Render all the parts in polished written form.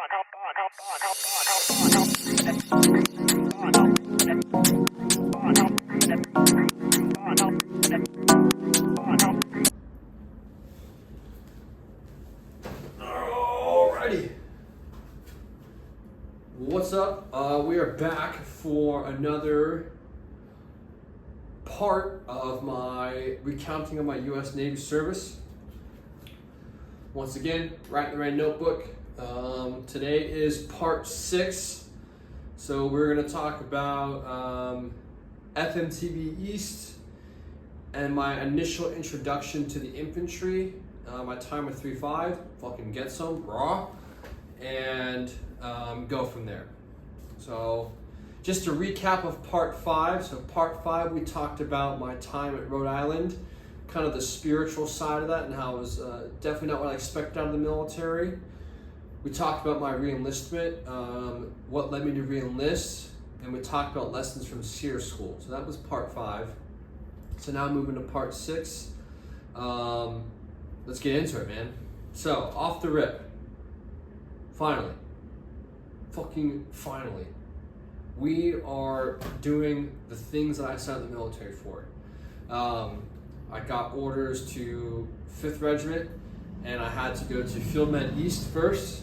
Alrighty. What's up? We are back for another part of my recounting of my U.S. Navy service. Once again, write in the right notebook. Today is part 6. So we're going to talk about FMTB East and my initial introduction to the infantry, my time with 3-5, fucking get some, raw, and go from there. So just to recap of part 5, so part 5 we talked about my time at Rhode Island, kind of the spiritual side of that and how it was definitely not what I expected out of the military. We talked about my re-enlistment, what led me to re-enlist, and we talked about lessons from SEER school. So that was part 5. So now moving to part 6. Let's get into it, man. So off the rip, finally, fucking finally, we are doing the things that I signed the military for. I got orders to 5th Regiment, and I had to go to Field Med East first.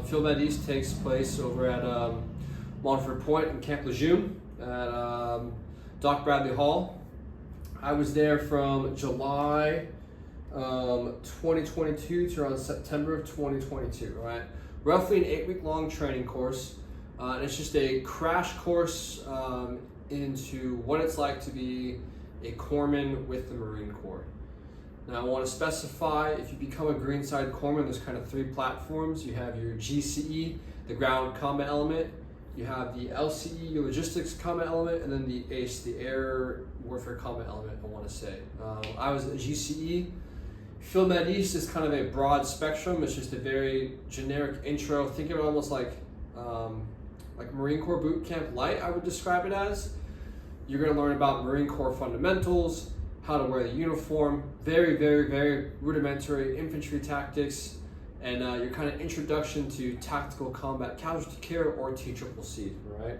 Field Med East takes place over at Montfort Point in Camp Lejeune at Doc Bradley Hall. I was there from July 2022 to around September of 2022, right? Roughly an 8-week long training course. And it's just a crash course into what it's like to be a corpsman with the Marine Corps. Now I want to specify, if you become a Greenside corpsman, there's kind of 3 platforms. You have your GCE, the ground combat element. You have the LCE, your logistics combat element, and then the ACE, the air warfare combat element, I want to say. I was at GCE. Field Med East is kind of a broad spectrum. It's just a very generic intro. Think of it almost like Marine Corps boot camp light, I would describe it as. You're going to learn about Marine Corps fundamentals, how to wear the uniform, very, very, very rudimentary infantry tactics, and your kind of introduction to tactical combat casualty care, or TCCC, right?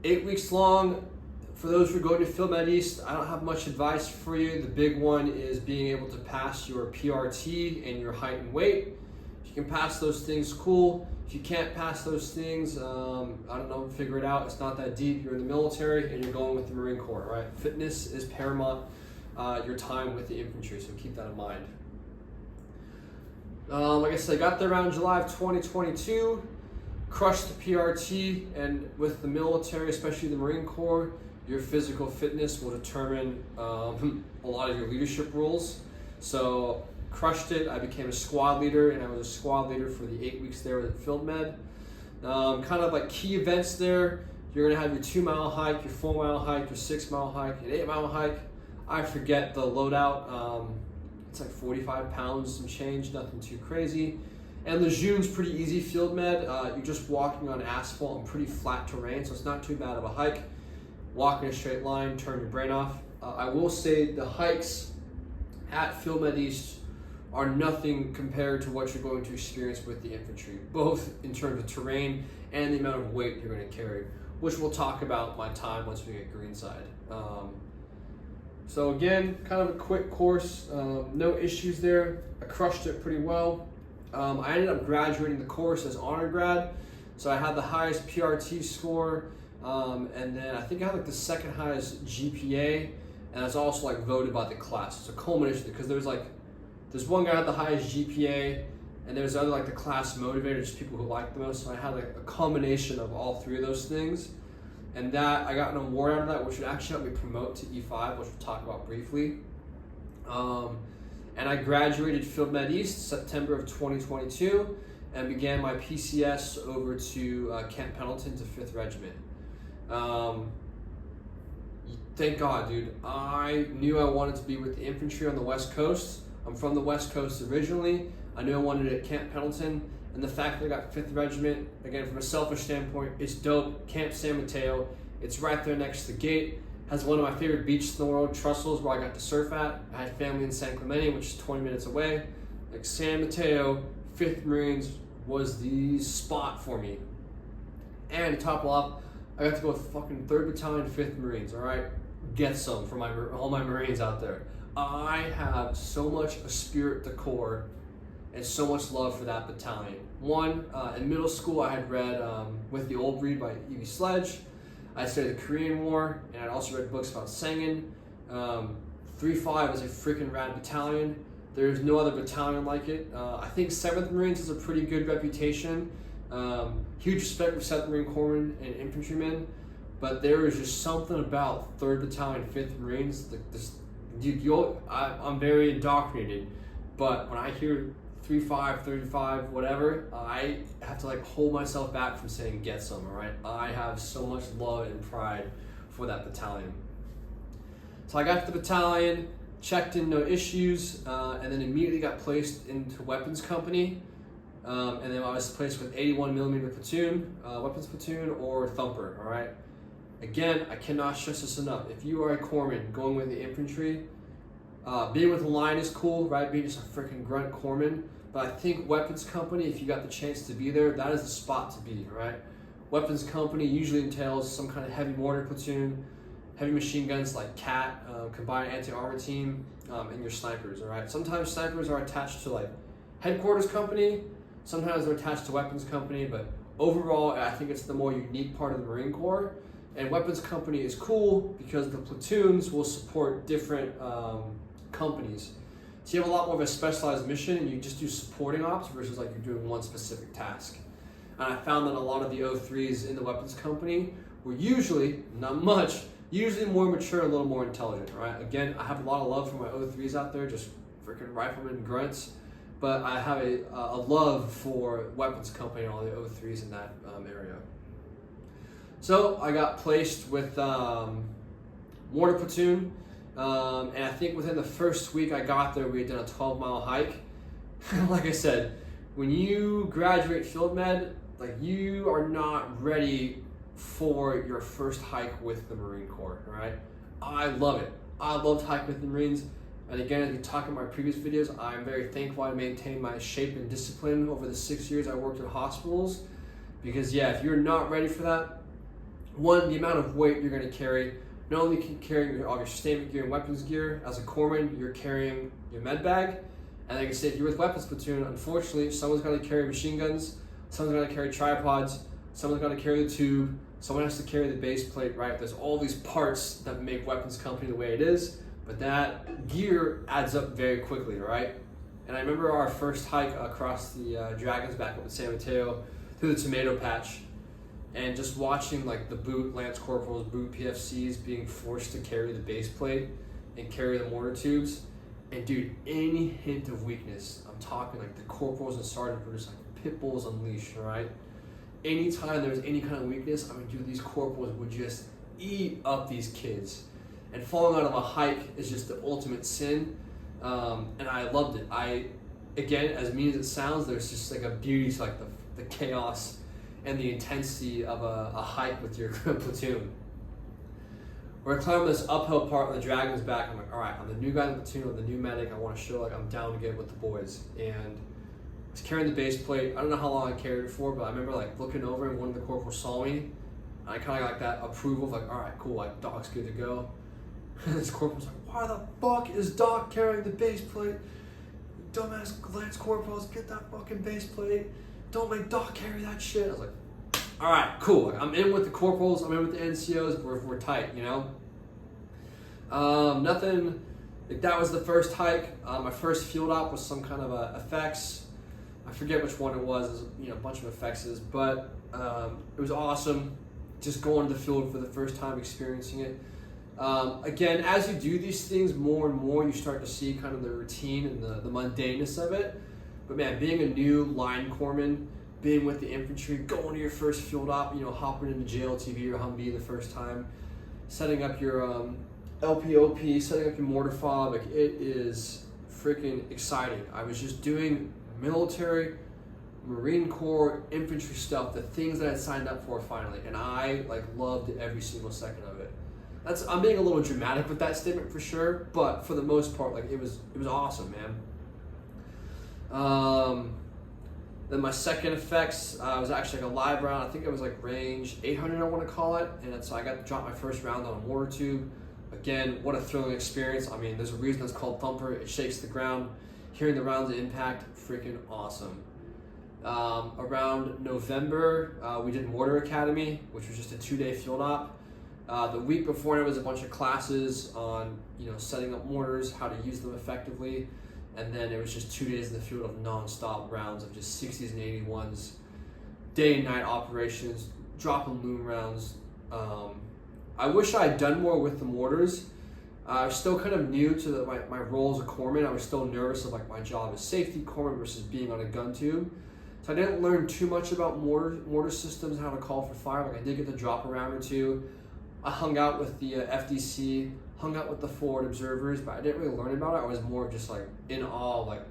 8 weeks long. For those who are going to Field Med East, I don't have much advice for you. The big one is being able to pass your PRT and your height and weight. If you can pass those things, cool. If you can't pass those things, I don't know, figure it out. It's not that deep. You're in the military and you're going with the Marine Corps, right? Fitness is paramount, your time with the infantry, so keep that in mind. Like I said, I got there around July of 2022, crushed the PRT, and with the military, especially the Marine Corps, your physical fitness will determine a lot of your leadership roles. So crushed it. I became a squad leader, and I was a squad leader for the 8 weeks there at Field Med. Kind of like key events there. You're gonna have your 2-mile hike, your 4-mile hike, your 6-mile hike, an 8-mile hike. I forget the loadout. It's like 45 pounds, some change, nothing too crazy. And Lejeune's pretty easy Field Med. You're just walking on asphalt and pretty flat terrain, so it's not too bad of a hike. Walk in a straight line, turn your brain off. I will say the hikes at Field Med East are nothing compared to what you're going to experience with the infantry, both in terms of terrain and the amount of weight you're going to carry, which we'll talk about my time once we get Greenside. So again, kind of a quick course, no issues there. I crushed it pretty well. I ended up graduating the course as honor grad, so I had the highest PRT score. And then I think I had like the second highest GPA, and I was also like voted by the class. It's a culmination because there's one guy had the highest GPA, and there's other like the class motivator, just people who like the most. So I had like a combination of all 3 of those things, and that I got an award out of that, which would actually help me promote to E-5, which we'll talk about briefly. And I graduated Field Med East September of 2022, and began my PCS over to Camp Pendleton to 5th Regiment. Thank God, dude. I knew I wanted to be with the infantry on the West Coast. I'm from the West Coast originally. I knew I wanted it at Camp Pendleton, and the fact that I got 5th Regiment, again, from a selfish standpoint, it's dope. Camp San Mateo, it's right there next to the gate. Has one of my favorite beaches in the world, Trussell's, where I got to surf at. I had family in San Clemente, which is 20 minutes away. Like San Mateo, 5th Marines was the spot for me. And to top it off, I got to go with fucking 3rd Battalion, 5th Marines, all right? Get some for all my Marines out there. I have so much esprit de corps and so much love for that battalion. One, in middle school, I had read With the Old Breed by E.V. Sledge. I studied the Korean War, and I'd also read books about Sangin. 3-5 is a freaking rad battalion. There's no other battalion like it. I think 7th Marines has a pretty good reputation. Huge respect for 7th Marine Corpsmen and infantrymen, but there is just something about 3rd Battalion, 5th Marines. Like this, I'm very indoctrinated, but when I hear 3-5, 35, whatever, I have to like hold myself back from saying get some, all right? I have so much love and pride for that battalion. So I got to the battalion, checked in, no issues, and then immediately got placed into weapons company. And then I was placed with 81mm platoon, weapons platoon, or thumper, all right? Again, I cannot stress this enough. If you are a corpsman going with the infantry, being with the line is cool, right? Being just a freaking grunt corpsman. But I think weapons company, if you got the chance to be there, that is the spot to be, right? Weapons company usually entails some kind of heavy mortar platoon, heavy machine guns like CAT, Combined Anti-Armor Team, and your snipers, all right? Sometimes snipers are attached to like headquarters company, sometimes they're attached to weapons company, but overall, I think it's the more unique part of the Marine Corps. And weapons company is cool because the platoons will support different companies. So you have a lot more of a specialized mission and you just do supporting ops versus like you're doing one specific task. And I found that a lot of the O3s in the weapons company were usually, not much, usually more mature, a little more intelligent, right? Again, I have a lot of love for my O3s out there, just freaking riflemen grunts. But I have a love for weapons company and all the O3s in that area. So I got placed with mortar platoon, and I think within the first week I got there, we had done a 12-mile hike. Like I said, when you graduate field med, like you are not ready for your first hike with the Marine Corps, right? I love it. I loved hiking with the Marines. And again, as we talked in my previous videos, I'm very thankful I maintained my shape and discipline over the 6 years I worked at hospitals. Because yeah, if you're not ready for that, one, the amount of weight you're going to carry, not only can you carry all your sustainment gear and weapons gear, as a corpsman, you're carrying your med bag. And like I said, if you're with weapons platoon, unfortunately, someone's got to carry machine guns, someone's got to carry tripods, someone's got to carry the tube, someone has to carry the base plate, right? There's all these parts that make weapons company the way it is. But that gear adds up very quickly, right? And I remember our first hike across the Dragons back up in San Mateo through the tomato patch, and just watching like the boot Lance Corporals, boot PFCs being forced to carry the base plate and carry the mortar tubes. And dude, any hint of weakness, I'm talking like the corporals and sergeants were just like pit bulls unleashed, right? Anytime there was any kind of weakness, I mean, dude, these corporals would just eat up these kids. And falling out of a hike is just the ultimate sin, and I loved it. Again, as mean as it sounds, there's just like a beauty to like the chaos and the intensity of a hike with your platoon. We're climbing this uphill part of the Dragon's back. I'm like, all right, I'm the new guy in the platoon, I'm the new medic. I want to show like I'm down to get with the boys. And I was carrying the base plate. I don't know how long I carried it for, but I remember like looking over and one of the corporals saw me. And I kind of got that approval of like, all right, cool, like Doc's good to go. And this corporal's like, why the fuck is Doc carrying the base plate? Dumbass Lance Corporals, get that fucking base plate. Don't make Doc carry that shit. I was like, all right, cool. Like, I'm in with the corporals, I'm in with the NCOs, we're tight, you know? Nothing, like that was the first hike. My first field op was some kind of effects. I forget which one it was, you know, a bunch of effects, but it was awesome. Just going to the field for the first time, experiencing it. Again, as you do these things more and more, you start to see kind of the routine and the mundaneness of it. But man, being a new line corpsman, being with the infantry, going to your first field op, you know, hopping into JLTV or Humvee the first time, setting up your LPOP, setting up your mortar fob, like it is freaking exciting. I was just doing military, Marine Corps, infantry stuff, the things that I had signed up for finally, and I like loved every single second of it. I'm being a little dramatic with that statement for sure, but for the most part, like it was awesome, man. Then my second effects was actually like a live round. I think it was like range 800, I want to call it. And so I got to drop my first round on a mortar tube. Again, what a thrilling experience. I mean, there's a reason it's called Thumper. It shakes the ground. Hearing the rounds of impact, freaking awesome. Around November, we did Mortar Academy, which was just a 2-day field op. The week before it was a bunch of classes on, setting up mortars, how to use them effectively. And then it was just 2 days in the field of non-stop rounds of just 60s and 81s, day and night operations, dropping loom rounds. I wish I had done more with the mortars. I was still kind of new to my role as a corpsman. I was still nervous of like my job as safety corpsman versus being on a gun tube. So I didn't learn too much about mortar systems, how to call for fire. Like I did get to drop a round or two. I hung out with the FDC, hung out with the forward observers, but I didn't really learn about it. I was more just like in awe, like,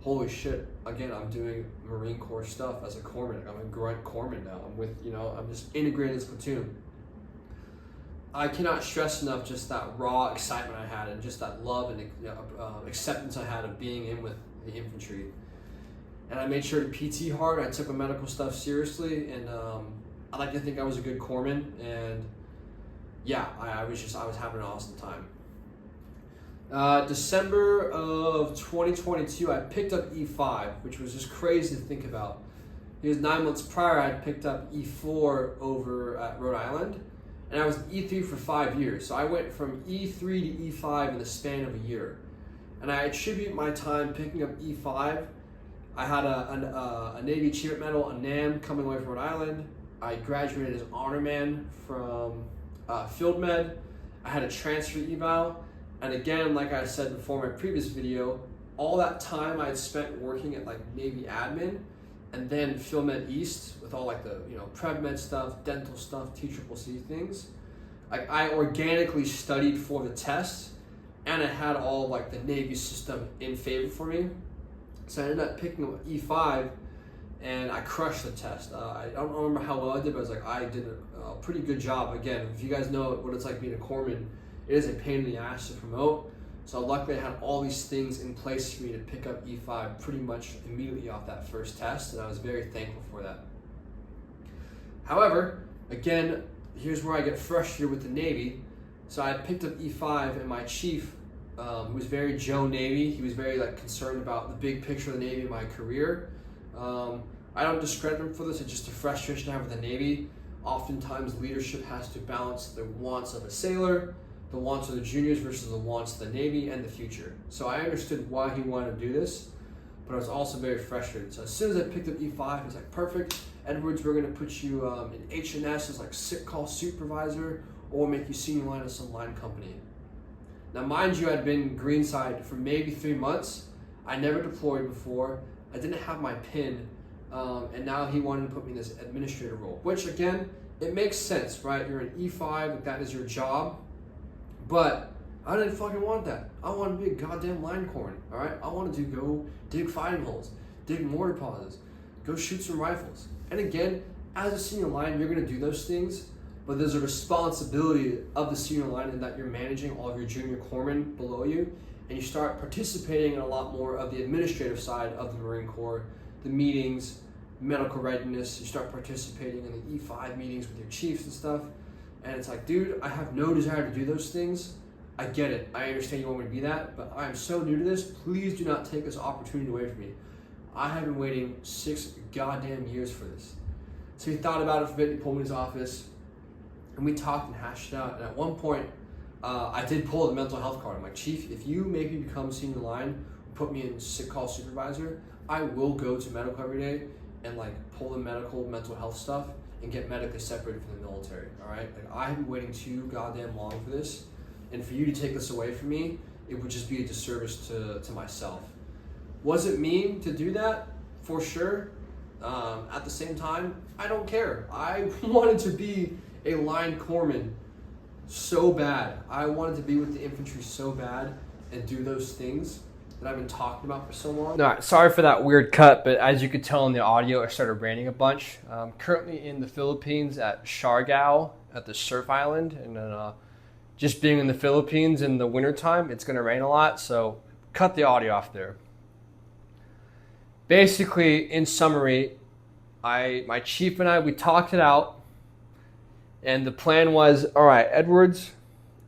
holy shit, again, I'm doing Marine Corps stuff as a corpsman. Like, I'm a grunt corpsman now. I'm with, I'm just integrated in this platoon. I cannot stress enough just that raw excitement I had and just that love and acceptance I had of being in with the infantry. And I made sure to PT hard. I took my medical stuff seriously, and I like to think I was a good corpsman, and yeah, I was having an awesome time. December of 2022, I picked up E-5, which was just crazy to think about. Because 9 months prior, I had picked up E4 over at Rhode Island, and I was E3 for 5 years. So I went from E3 to E5 in the span of a year. And I attribute my time picking up E5. I had a Navy Achievement Medal, a NAM, coming away from Rhode Island. I graduated as Honor Man from Field Med. I had a transfer eval. And again, like I said before in my previous video, all that time I had spent working at like Navy admin and then Field Med East with all like the Prev Med stuff, dental stuff, TCCC things. Like I organically studied for the test, and it had all like the Navy system in favor for me. So I ended up picking up E5, and I crushed the test. I don't remember how well I did, but I did a pretty good job. Again, if you guys know what it's like being a corpsman, it is a pain in the ass to promote. So luckily I had all these things in place for me to pick up E5 pretty much immediately off that first test, and I was very thankful for that. However, again, here's where I get frustrated with the Navy. So I picked up E5, and my chief, who was very Joe Navy, he was very concerned about the big picture of the Navy in my career. I don't discredit him for this, it's just a frustration I have with the Navy. Oftentimes leadership has to balance the wants of a sailor, the wants of the juniors versus the wants of the Navy and the future. So I understood why he wanted to do this, but I was also very frustrated. So as soon as I picked up E5, he was like, perfect, Edwards, we're gonna put you in H&S as sick call supervisor, or make you senior line at some line company. Now mind you, I'd been in Greenside for maybe 3 months. I never deployed before. I didn't have my PIN, and now he wanted to put me in this administrator role, which again, it makes sense, right? You're an E5, that is your job. But I didn't fucking want that. I wanted to be a goddamn line corpsman, all right? I wanted to go dig fighting holes, dig mortar pauses, go shoot some rifles. And again, as a senior line, you're gonna do those things, but there's a responsibility of the senior line in that you're managing all of your junior corpsmen below you, and you start participating in a lot more of the administrative side of the Marine Corps, the meetings, medical readiness. You start participating in the E5 meetings with your chiefs and stuff. And it's like, dude, I have no desire to do those things. I get it. I understand you want me to be that, but I'm so new to this. Please do not take this opportunity away from me. I have been waiting 6 goddamn years for this. So he thought about it for a bit. He pulled me in his office, and we talked and hashed it out. And at one point, I did pull the mental health card. I'm like, Chief, if you make me become senior line, put me in sick call supervisor, I will go to medical every day and pull the mental health stuff and get medically separated from the military, all right? I have been waiting too goddamn long for this, and for you to take this away from me, it would just be a disservice to myself. Was it mean to do that? For sure. At the same time, I don't care. I wanted to be a line corpsman so bad. I wanted to be with the infantry so bad and do those things that I've been talking about for so long. No, sorry for that weird cut, but as you could tell in the audio, I started raining a bunch. I'm currently in the Philippines at Siargao at the surf island, and then just being in the Philippines in the wintertime, it's gonna rain a lot, so cut the audio off there. basically, in summary, my chief and I, we talked it out, and the plan was, all right, Edwards,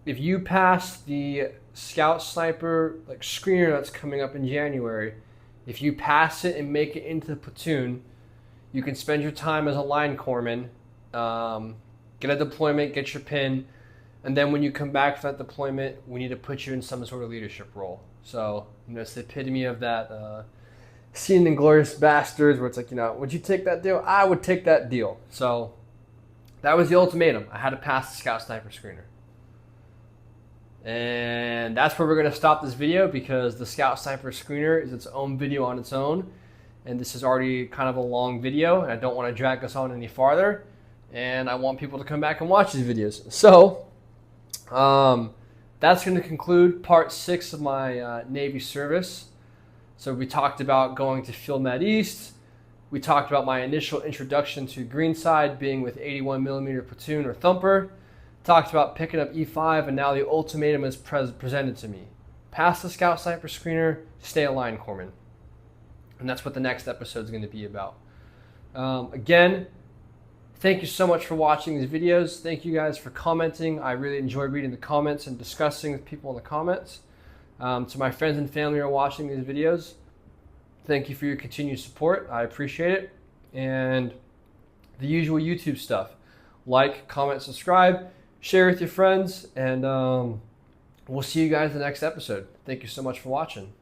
if you pass the scout sniper like screener that's coming up in January, if you pass it and make it into the platoon, you can spend your time as a line corpsman, get a deployment, get your pin, and then when you come back from that deployment, we need to put you in some sort of leadership role. So, it's the epitome of that scene in Glorious Bastards where it's like, would you take that deal? I would take that deal. So that was the ultimatum. I had to pass the scout sniper screener. And that's where we're going to stop this video, because the scout sniper screener is its own video on its own. And this is already kind of a long video, and I don't want to drag us on any farther. And I want people to come back and watch these videos. So that's going to conclude part 6 of my Navy service. So we talked about going to Field Med East. We talked about my initial introduction to Greenside, being with 81mm platoon or thumper. Talked about picking up E-5, and now the ultimatum is presented to me. Pass the scout sniper screener, stay a line corpsman. And that's what the next episode is going to be about. Again, thank you so much for watching these videos. Thank you guys for commenting. I really enjoy reading the comments and discussing with people in the comments. To my friends and family who are watching these videos, thank you for your continued support. I appreciate it. And the usual YouTube stuff. Like, comment, subscribe, share with your friends, and we'll see you guys in the next episode. Thank you so much for watching.